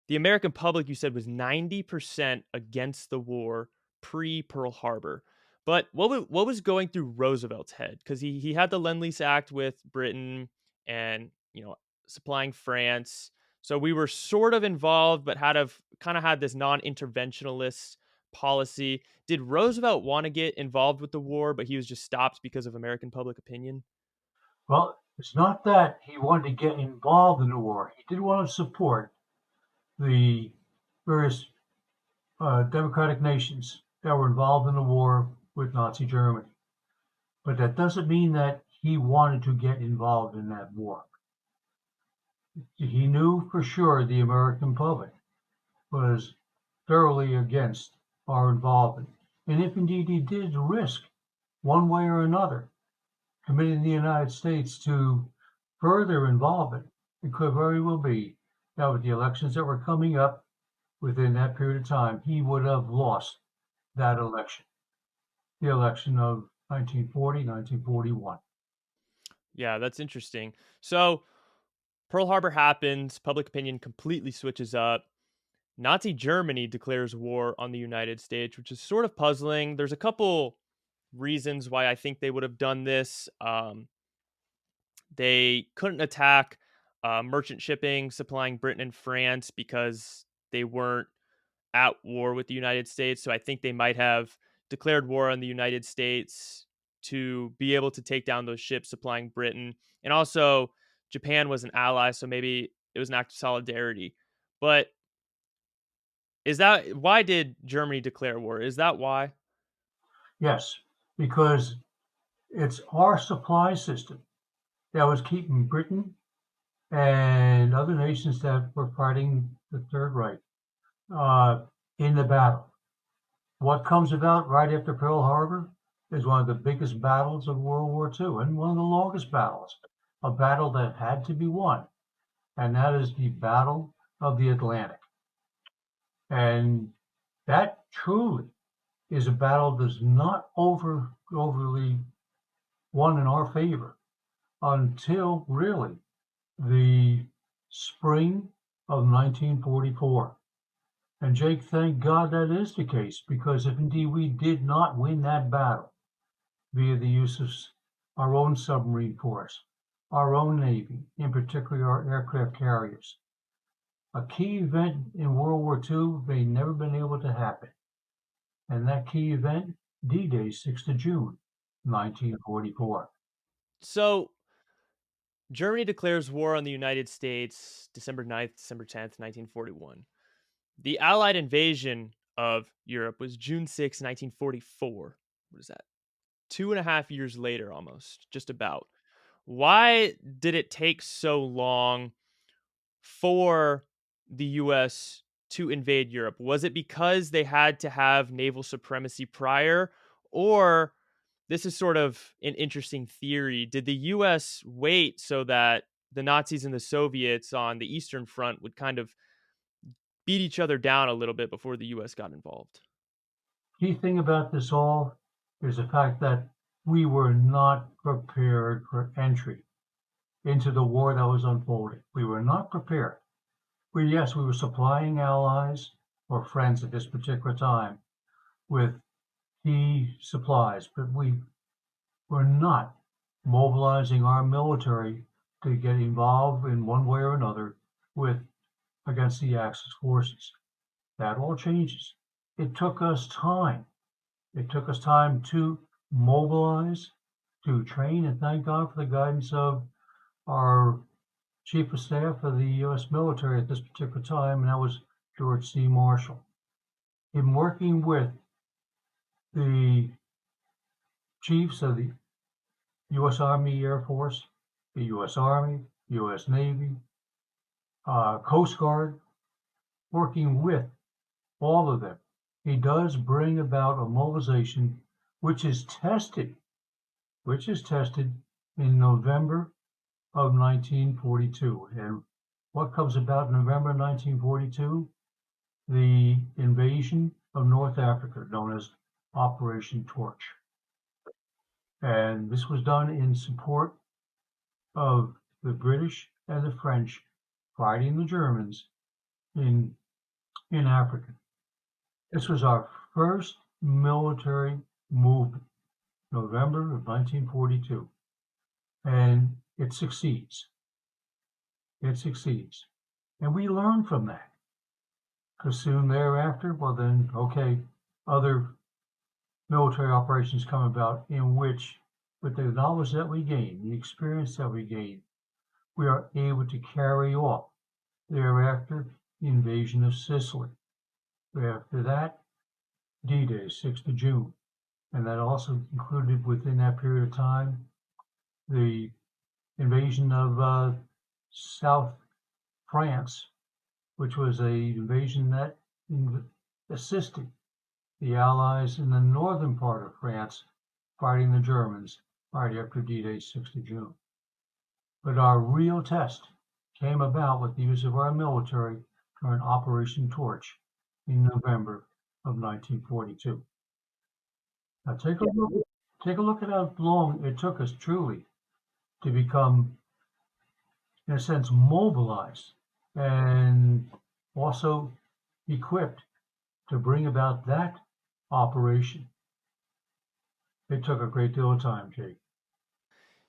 the American public, you said, was 90% against the war pre Pearl Harbor. But what was going through Roosevelt's head? Because he had the Lend-Lease Act with Britain and supplying France. So we were sort of involved, but kind of had this non-interventionalist policy. Did Roosevelt want to get involved with the war, but he was just stopped because of American public opinion? Well, it's not that he wanted to get involved in the war. He did want to support the various democratic nations that were involved in the war with Nazi Germany. But that doesn't mean that he wanted to get involved in that war. He knew for sure the American public was thoroughly against our involvement. And if indeed he did risk, one way or another, committing the United States to further involvement, it could very well be that with the elections that were coming up within that period of time, he would have lost that election, the election of 1940, 1941. Yeah, that's interesting. So Pearl Harbor happens, public opinion completely switches up. Nazi Germany declares war on the United States, which is sort of puzzling. There's a couple reasons why I think they would have done this. They couldn't attack merchant shipping supplying Britain and France because they weren't at war with the United States. So I think they might have declared war on the United States to be able to take down those ships supplying Britain. And also, Japan was an ally, so maybe it was an act of solidarity. But is that why did Germany declare war? Is that why? Yes, because it's our supply system that was keeping Britain and other nations that were fighting the Third Reich uh, in the battle. What comes about right after Pearl Harbor is one of the biggest battles of World War II and one of the longest battles, a battle that had to be won, and that is the Battle of the Atlantic. And that truly is a battle that's not overly won in our favor until really the spring of 1944. And Jake, thank God that is the case, because if indeed we did not win that battle via the use of our own submarine force, our own Navy, in particular our aircraft carriers, a key event in World War II may never been able to happen. And that key event, D-Day, 6th of June, 1944. So Germany declares war on the United States December 9th, December 10th, 1941. The Allied invasion of Europe was June 6th, 1944. What is that? 2.5 years later, almost, just about. Why did it take so long for the US to invade Europe? Was it because they had to have naval supremacy prior? Or this is sort of an interesting theory. Did the US wait so that the Nazis and the Soviets on the Eastern Front would kind of beat each other down a little bit before the US got involved? Key thing about this all is the fact that we were not prepared for entry into the war that was unfolding. We were not prepared. Yes, we were supplying allies or friends at this particular time with key supplies, but we were not mobilizing our military to get involved in one way or another with against the Axis forces. That all changes. It took us time. It took us time to mobilize, to train, and thank God for the guidance of our Chief of Staff of the U.S. military at this particular time, and that was George C. Marshall. In working with the chiefs of the U.S. Army, Air Force, the U.S. Army, U.S. Navy, Coast Guard, working with all of them, he does bring about a mobilization which is tested, in November of 1942. And what comes about in November 1942? The invasion of North Africa, known as Operation Torch. And this was done in support of the British and the French fighting the Germans in Africa. This was our first military movement, November of 1942, and it succeeds. It succeeds. And we learn from that. Because soon thereafter, well then, okay, other military operations come about in which, with the knowledge that we gain, the experience that we gain, we are able to carry off. Thereafter, the invasion of Sicily. After that, D-Day, 6th of June. And that also included within that period of time the invasion of South France, which was an invasion that assisted the Allies in the northern part of France fighting the Germans right after D-Day, 6th of June. But our real test came about with the use of our military during Operation Torch in November of 1942. Now take a look at how long it took us truly to become, in a sense, mobilized and also equipped to bring about that operation. It took a great deal of time, Jake.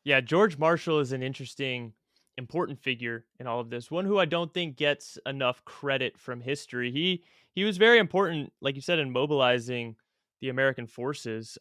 Yeah, George Marshall is an interesting, important figure in all of this. One who I don't think gets enough credit from history. He was very important, like you said, in mobilizing the American forces.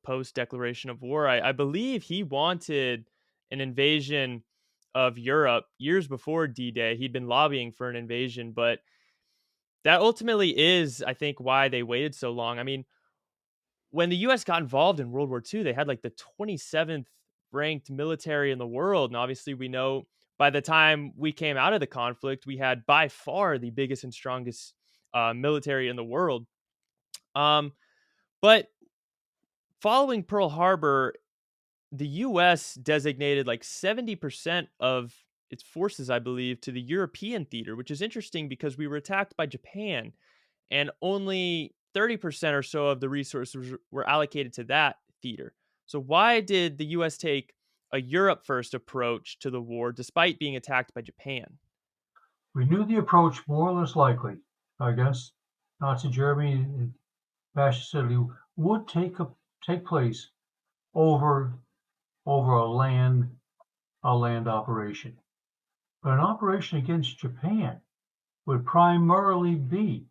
Post declaration of war. I believe he wanted an invasion of Europe years before D-Day. He'd been lobbying for an invasion, but that ultimately is, I think, why they waited so long. I mean, when the US got involved in World War II, they had like the 27th ranked military in the world. And obviously, we know by the time we came out of the conflict, we had by far the biggest and strongest military in the world. But following Pearl Harbor, the US designated like 70% of its forces, I believe, to the European theater, which is interesting because we were attacked by Japan and only 30% or so of the resources were allocated to that theater. So, why did the US take a Europe first approach to the war despite being attacked by Japan? We knew the approach more or less likely against Nazi Germany and fascist Italy would take place over a land operation. But an operation against Japan would primarily be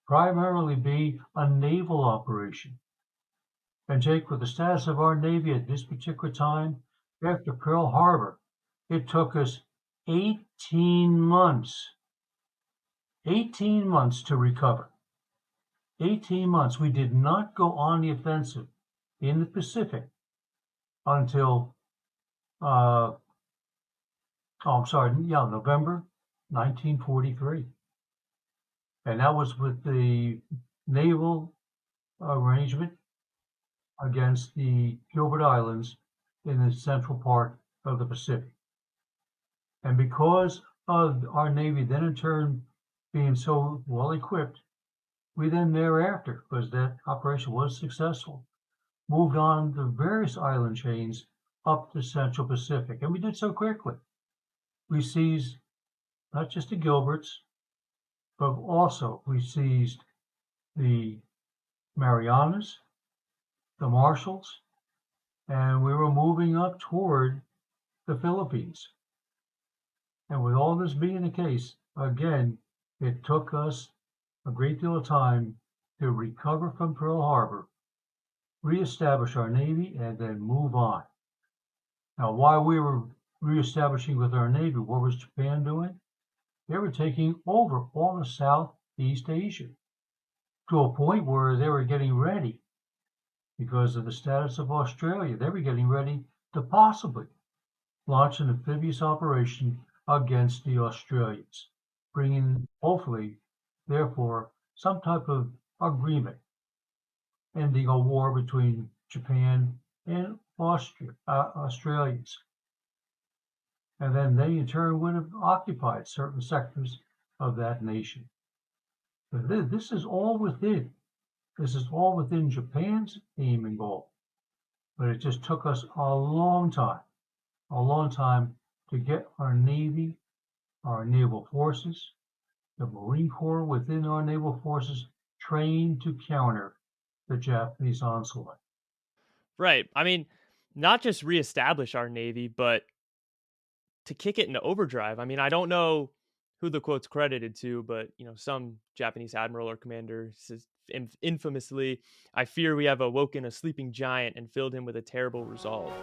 a naval operation. And Jake, with the status of our Navy at this particular time, after Pearl Harbor, it took us 18 months 18 months to recover. 18 months. We did not go on the offensive in the Pacific until, November 1943. And that was with the naval arrangement against the Gilbert Islands in the central part of the Pacific. And because of our Navy then in turn being so well equipped, we then thereafter, because that operation was successful, moved on the various island chains up the Central Pacific. And we did so quickly. We seized not just the Gilberts, but also we seized the Marianas, the Marshalls, and we were moving up toward the Philippines. And with all this being the case, again, it took us a great deal of time to recover from Pearl Harbor, reestablish our Navy, and then move on. Now, while we were reestablishing with our Navy, what was Japan doing? They were taking over all of Southeast Asia to a point where they were getting ready, because of the status of Australia, they were getting ready to possibly launch an amphibious operation against the Australians, bringing, hopefully, therefore, some type of agreement, ending a war between Japan and Australians. And then they, in turn, would have occupied certain sectors of that nation. But this is all within Japan's aim and goal. But it just took us a long time to get our Navy, our naval forces, the Marine Corps within our naval forces trained to counter the Japanese onslaught. Right. I mean, not just reestablish our navy, but to kick it into overdrive. I mean, I don't know who the quote's credited to, but some Japanese admiral or commander says infamously, "I fear we have awoken a sleeping giant and filled him with a terrible resolve."